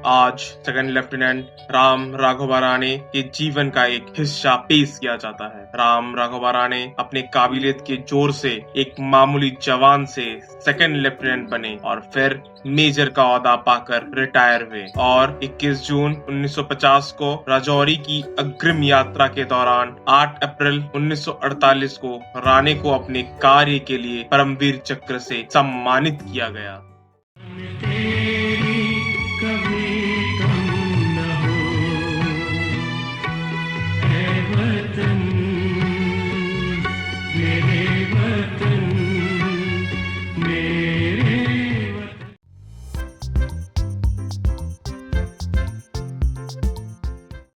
आज second lieutenant Ram Raghava Rane के जीवन का एक हिस्सा पेश किया जाता है। राम राघवा राणे अपने काबिलियत के जोर से एक मामूली जवान से सेकंड लेफ्टिनेंट बने और फिर मेजर का ओहदा पाकर रिटायर हुए और 21 जून 1950 को राजौरी की अग्रिम यात्रा के दौरान 8 अप्रैल 1948 को राणे को अपने कार्य के लिए परमवीर चक्र से सम्मानित किया गया।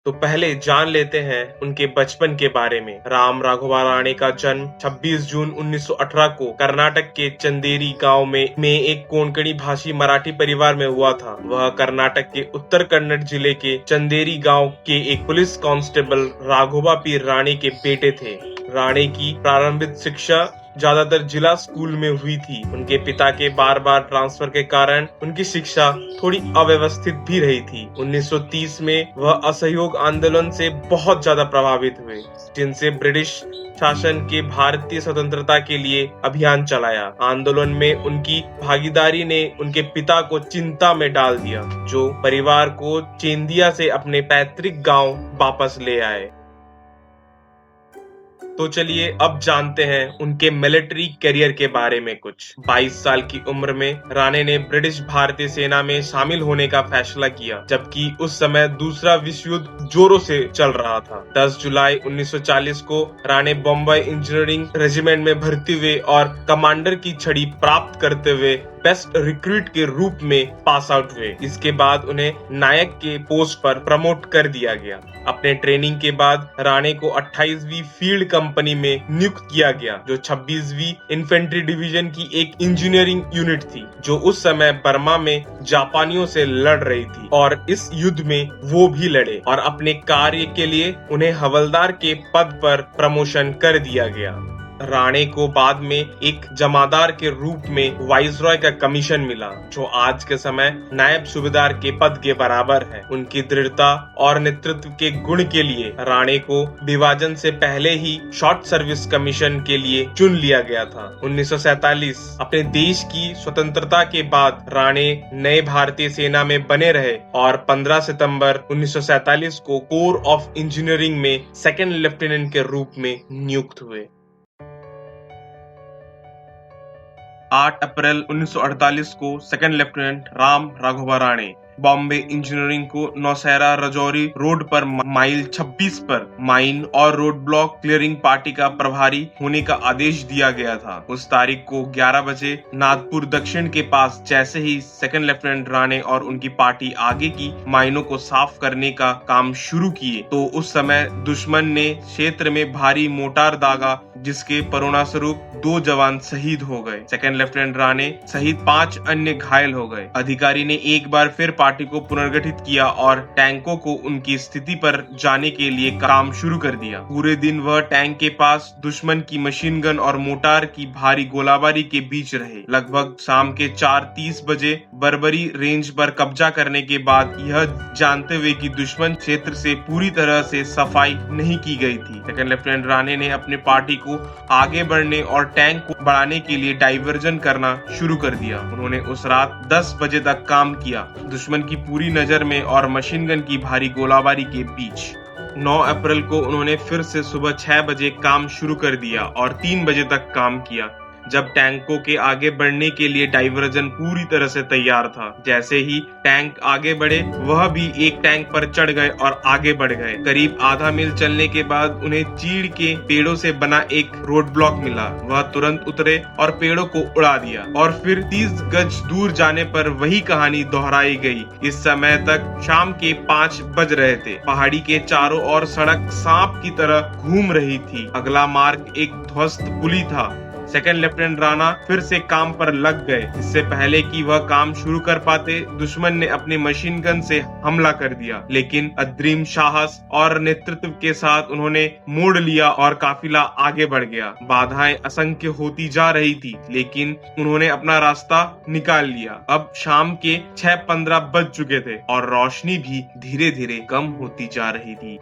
तो पहले जान लेते हैं उनके बचपन के बारे में। राम राघवा राणे का जन्म 26 जून 1918 को कर्नाटक के चंदेरी गांव में एक कोंकणी भाषी मराठी परिवार में हुआ था। वह कर्नाटक के उत्तर कन्नड़ जिले के चंदेरी गांव के एक पुलिस कांस्टेबल राघोबा पीर राणे के बेटे थे। राणे की प्रारंभिक शिक्षा ज्यादातर जिला स्कूल में हुई थी। उनके पिता के बार बार ट्रांसफर के कारण उनकी शिक्षा थोड़ी अव्यवस्थित भी रही थी। 1930 में वह असहयोग आंदोलन से बहुत ज्यादा प्रभावित हुए, जिनसे ब्रिटिश शासन के भारतीय स्वतंत्रता के लिए अभियान चलाया। आंदोलन में उनकी भागीदारी ने उनके पिता को चिंता में डाल दिया, जो परिवार को चेंदिया से अपने पैतृक गांव वापस ले आए। तो चलिए अब जानते हैं उनके मिलिट्री करियर के बारे में कुछ। 22 साल की उम्र में राणे ने ब्रिटिश भारतीय सेना में शामिल होने का फैसला किया, जबकि उस समय दूसरा विश्व युद्ध जोरों से चल रहा था। 10 जुलाई 1940 को राणे बॉम्बे इंजीनियरिंग रेजिमेंट में भर्ती हुए और कमांडर की छड़ी प्राप्त करते हुए बेस्ट रिक्रूट के रूप में पास आउट हुए। इसके बाद उन्हें नायक के पोस्ट पर प्रमोट कर दिया गया। अपने ट्रेनिंग के बाद राणे को 28वीं फील्ड कंपनी में नियुक्त किया गया, जो 26वीं इन्फेंट्री डिवीजन की एक इंजीनियरिंग यूनिट थी, जो उस समय बर्मा में जापानियों से लड़ रही थी और इस युद्ध में वो भी लड़े और अपने कार्य के लिए उन्हें हवलदार के पद पर प्रमोशन कर दिया गया। राणे को बाद में एक जमादार के रूप में वाइसरॉय का कमीशन मिला, जो आज के समय नायब सूबेदार के पद के बराबर है। उनकी दृढ़ता और नेतृत्व के गुण के लिए राणे को विभाजन से पहले ही शॉर्ट सर्विस कमीशन के लिए चुन लिया गया था। 1947 अपने देश की स्वतंत्रता के बाद राणे नए भारतीय सेना में बने रहे और 15 सितंबर 1947 को कोर ऑफ इंजीनियरिंग में सेकंड लेफ्टिनेंट के रूप में नियुक्त हुए। 8 अप्रैल 1948 को second lieutenant Ram Raghava Rane Bombay engineering को नौशहरा राजौरी रोड पर माइल 26 पर माइन और रोड ब्लॉक क्लियरिंग पार्टी का प्रभारी होने का आदेश दिया गया था। उस तारीख को 11 बजे नागपुर दक्षिण के पास जैसे ही सेकंड लेफ्टिनेंट राणे और उनकी पार्टी आगे की माइनों को साफ करने का काम शुरू किए, तो उस समय दुश्मन ने क्षेत्र में भारी मोर्टार दागा, जिसके परिणामस्वरूप 2 जवान शहीद हो गए। सेकंड लेफ्टिनेंट राणे सहित 5 अन्य घायल हो गए। अधिकारी ने एक बार फिर पार्टी को पुनर्गठित किया और टैंकों को उनकी स्थिति पर जाने के लिए काम शुरू कर दिया। पूरे दिन वह टैंक के पास दुश्मन की मशीन गन और मोर्टार की भारी गोलाबारी के बीच रहे। लगभग शाम के 4:30 बजे बर्बरी रेंज पर कब्जा करने के बाद, यह जानते हुए कि दुश्मन क्षेत्र से पूरी तरह से सफाई नहीं की गई थी, सेकंड लेफ्टिनेंट राणे ने अपने पार्टी को आगे बढ़ने और टैंक को बढ़ाने के लिए डाइवर्जन करना शुरू कर दिया। उन्होंने उस रात 10 बजे तक काम किया, दुश्मन की पूरी नजर में और मशीन गन की भारी गोलाबारी के बीच। 9 अप्रैल को उन्होंने फिर से सुबह 6 बजे काम शुरू कर दिया और 3 बजे तक काम किया, जब टैंकों के आगे बढ़ने के लिए डाइवर्जन पूरी तरह से तैयार था। जैसे ही टैंक आगे बढ़े, वह भी एक टैंक पर चढ़ गए और आगे बढ़ गए। करीब आधा मील चलने के बाद उन्हें चीड़ के पेड़ों से बना एक रोड ब्लॉक मिला। वह तुरंत उतरे और पेड़ों को उड़ा दिया और फिर 30 गज दूर जाने पर वही कहानी दोहराई गई। इस समय तक शाम के 5 बज रहे थे। पहाड़ी के चारों ओर सड़क सांप की तरह घूम रही थी। अगला मार्ग एक ध्वस्त पुली था। सेकंड लेफ्टिनेंट राणा फिर से काम पर लग गए। इससे पहले कि वह काम शुरू कर पाते, दुश्मन ने अपने मशीन गन से हमला कर दिया, लेकिन अग्रिम साहस और नेतृत्व के साथ उन्होंने मोड़ लिया और काफिला आगे बढ़ गया। बाधाएं असंख्य होती जा रही थी, लेकिन उन्होंने अपना रास्ता निकाल लिया। अब शाम के 6:15 बज चुके थे और रोशनी भी धीरे धीरे कम होती जा रही थी।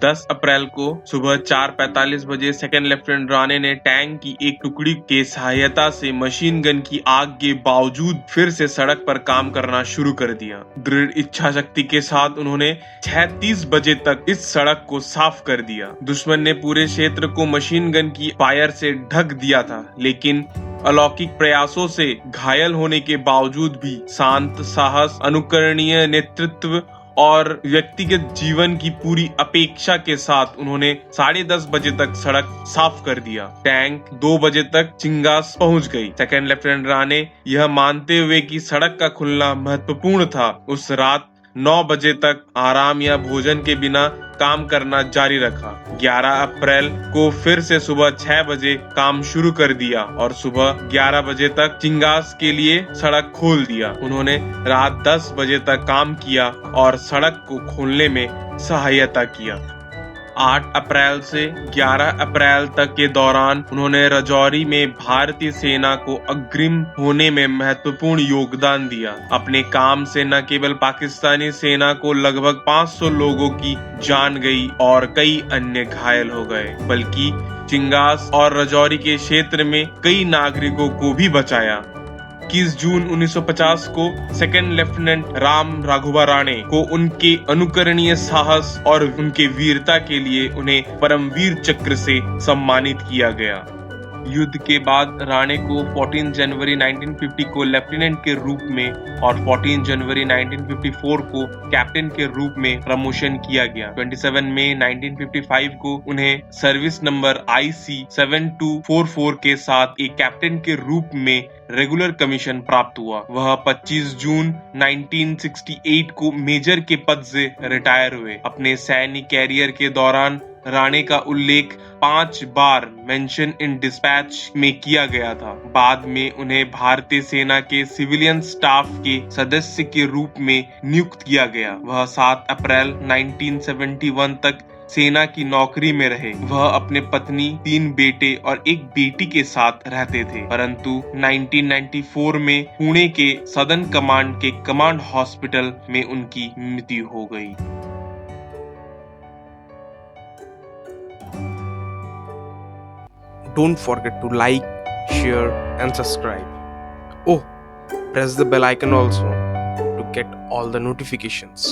10 अप्रैल को सुबह 4:45 बजे सेकंड लेफ्टिनेंट राणे ने टैंक की एक टुकड़ी के सहायता से मशीन गन की आग के बावजूद फिर से सड़क पर काम करना शुरू कर दिया। दृढ़ इच्छा शक्ति के साथ उन्होंने 6:30 बजे तक इस सड़क को साफ कर दिया। दुश्मन ने पूरे क्षेत्र को मशीन गन की फायर से ढक दिया था, लेकिन अलौकिक प्रयासों से घायल होने के बावजूद भी शांत साहस, अनुकरणीय नेतृत्व और व्यक्तिगत जीवन की पूरी अपेक्षा के साथ उन्होंने 10:30 बजे तक सड़क साफ कर दिया। टैंक 2 बजे तक चिंगास पहुंच गई। सेकंड लेफ्टिनेंट राणे यह मानते हुए कि सड़क का खुलना महत्वपूर्ण था, उस रात 9 बजे तक आराम या भोजन के बिना काम करना जारी रखा। 11 अप्रैल को फिर से सुबह 6 बजे काम शुरू कर दिया और सुबह 11 बजे तक चिंगास के लिए सड़क खोल दिया। उन्होंने रात 10 बजे तक काम किया और सड़क को खोलने में सहायता किया। 8 अप्रैल से 11 अप्रैल तक के दौरान उन्होंने राजौरी में भारतीय सेना को अग्रिम होने में महत्वपूर्ण योगदान दिया। अपने काम से न केवल पाकिस्तानी सेना को लगभग 500 लोगों की जान गई और कई अन्य घायल हो गए, बल्कि चिंगास और राजौरी के क्षेत्र में कई नागरिकों को भी बचाया। 21 जून 1950 को सेकंड लेफ्टिनेंट राम राघोबा राणे को उनके अनुकरणीय साहस और उनके वीरता के लिए उन्हें परमवीर चक्र से सम्मानित किया गया। युद्ध के बाद राणे को 14 जनवरी 1950 को लेफ्टिनेंट के रूप में और 14 जनवरी 1954 को कैप्टन के रूप में प्रमोशन किया गया। 27 मई 1955 को उन्हें सर्विस नंबर IC 7244 के साथ एक कैप्टन के रूप में रेगुलर कमीशन प्राप्त हुआ। वह 25 जून 1968 को मेजर के पद से रिटायर हुए। अपने सैन्य कैरियर के दौरान राणे का उल्लेख 5 बार मेंशन इन डिस्पैच में किया गया था। बाद में उन्हें भारतीय सेना के सिविलियन स्टाफ के सदस्य के रूप में नियुक्त किया गया। वह 7 अप्रैल 1971 तक सेना की नौकरी में रहे। वह अपने पत्नी, 3 बेटे और 1 बेटी के साथ रहते थे, परंतु 1994 में पुणे के सदर्न कमांड के कमांड हॉस्पिटल में उनकी मृत्यु हो गई। Don't forget to like, share and subscribe. Oh, press the bell icon also to get all the notifications.